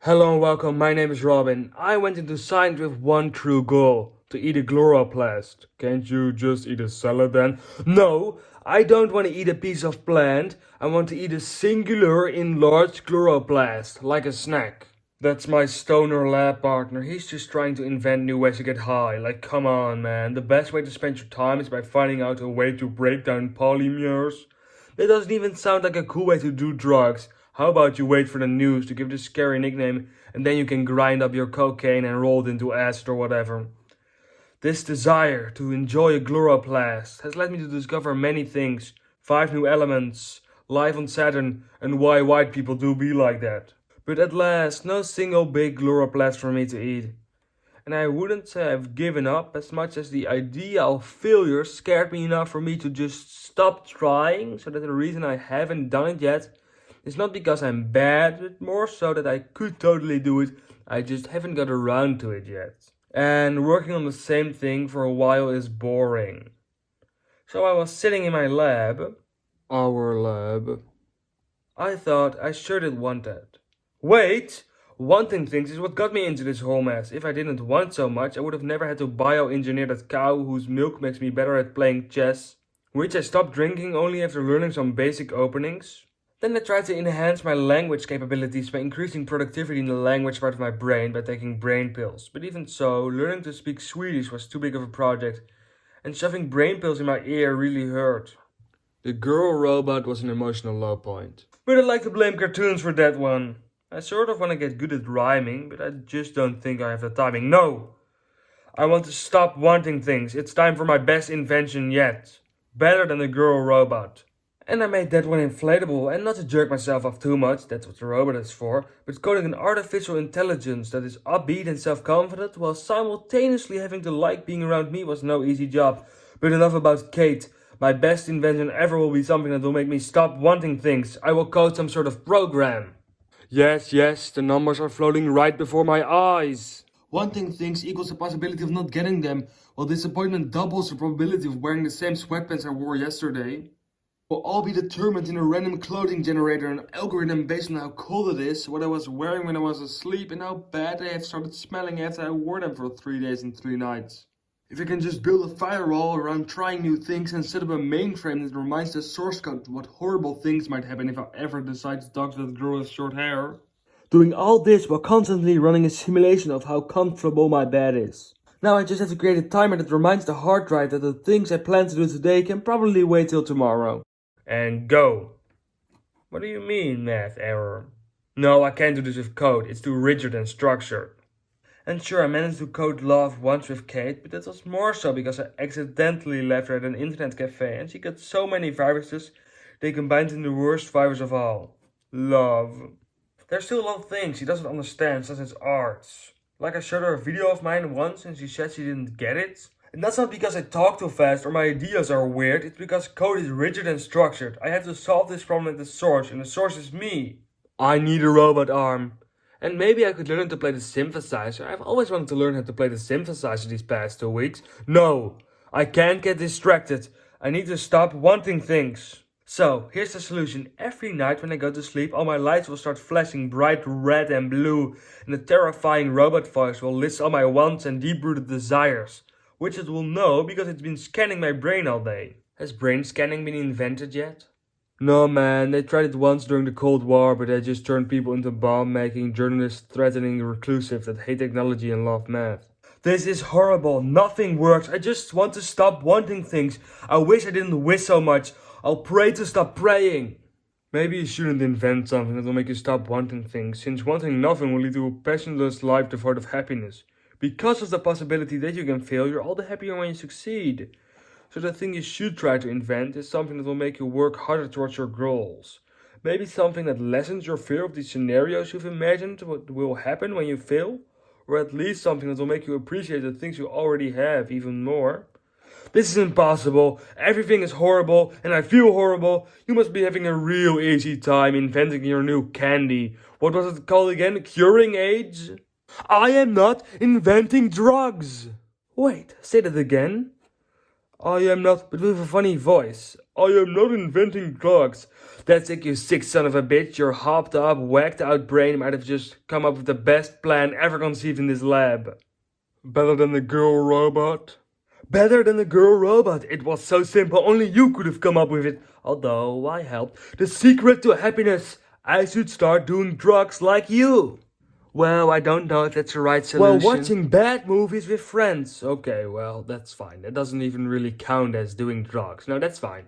Hello and welcome, my name is Robin. I went into science with one true goal, to eat a chloroplast. Can't you just eat a salad then? No, I don't want to eat a piece of plant. I want to eat a singular enlarged chloroplast, like a snack. That's my stoner lab partner. He's just trying to invent new ways to get high. Like, come on, man. The best way to spend your time is by finding out a way to break down polymers. That doesn't even sound like a cool way to do drugs. How about you wait for the news to give it a scary nickname and then you can grind up your cocaine and roll it into acid or whatever. This desire to enjoy a chloroplast has led me to discover many things. 5 new elements, life on Saturn, and why white people do be like that. But at last, no single big chloroplast for me to eat. And I wouldn't say I've given up as much as the idea of failure scared me enough for me to just stop trying, so that the reason I haven't done it yet is not because I'm bad, but more so that I could totally do it, I just haven't got around to it yet. And working on the same thing for a while is boring. So I was sitting in my lab, our lab. I thought I sure did want that. Wait! Wanting things is what got me into this whole mess. If I didn't want so much, I would have never had to bioengineer that cow whose milk makes me better at playing chess, which I stopped drinking only after learning some basic openings. Then I tried to enhance my language capabilities by increasing productivity in the language part of my brain by taking brain pills. But even so, learning to speak Swedish was too big of a project, and shoving brain pills in my ear really hurt. The girl robot was an emotional low point. But I'd like to blame cartoons for that one. I sort of want to get good at rhyming, but I just don't think I have the timing. No! I want to stop wanting things. It's time for my best invention yet. Better than the girl robot. And I made that one inflatable, and not to jerk myself off too much, that's what the robot is for, but coding an artificial intelligence that is upbeat and self-confident while simultaneously having to like being around me was no easy job. But enough about Kate. My best invention ever will be something that will make me stop wanting things. I will code some sort of program. Yes, the numbers are floating right before my eyes. Wanting things equals the possibility of not getting them, while disappointment doubles the probability of wearing the same sweatpants I wore yesterday. Will all be determined in a random clothing generator, an algorithm based on how cold it is, what I was wearing when I was asleep, and how bad they have started smelling after I wore them for 3 days and 3 nights. If I can just build a firewall around trying new things and set up a mainframe that reminds the source code what horrible things might happen if I ever decide to talk to that girl with short hair. Doing all this while constantly running a simulation of how comfortable my bed is. Now I just have to create a timer that reminds the hard drive that the things I plan to do today can probably wait till tomorrow. And go. What do you mean, math error? No, I can't do this with code. It's too rigid and structured. And sure, I managed to code love once with Kate, but that was more so because I accidentally left her at an internet cafe and she got so many viruses, they combined in the worst virus of all. Love. There's still a lot of things she doesn't understand, such as arts. Like I showed her a video of mine once and she said she didn't get it. And that's not because I talk too fast or my ideas are weird, it's because code is rigid and structured. I have to solve this problem at the source, and the source is me. I need a robot arm. And maybe I could learn to play the synthesizer. I've always wanted to learn how to play the synthesizer these past 2 weeks. No, I can't get distracted. I need to stop wanting things. So, here's the solution. Every night when I go to sleep, all my lights will start flashing bright red and blue, and the terrifying robot voice will list all my wants and deep-rooted desires, which it will know because it's been scanning my brain all day. Has brain scanning been invented yet? No man, they tried it once during the Cold War, but they just turned people into bomb-making, journalist-threatening reclusives that hate technology and love math. This is horrible, nothing works, I just want to stop wanting things. I wish I didn't wish so much. I'll pray to stop praying. Maybe you shouldn't invent something that will make you stop wanting things, since wanting nothing will lead to a passionless life devoid of happiness. Because of the possibility that you can fail, you're all the happier when you succeed. So the thing you should try to invent is something that will make you work harder towards your goals. Maybe something that lessens your fear of the scenarios you've imagined what will happen when you fail. Or at least something that will make you appreciate the things you already have even more. This is impossible, everything is horrible, and I feel horrible. You must be having a real easy time inventing your new candy. What was it called again? Curing AIDS? I am not inventing drugs. Wait, say that again. I am not, but with a funny voice. I am not inventing drugs. That's it, you sick son of a bitch. Your hopped up, whacked out brain might have just come up with the best plan ever conceived in this lab. Better than the girl robot? Better than the girl robot. It was so simple, only you could have come up with it. Although I helped. The secret to happiness. I should start doing drugs like you. Well, I don't know if that's the right solution. Well, watching bad movies with friends. Okay, well, that's fine. That doesn't even really count as doing drugs. No, that's fine.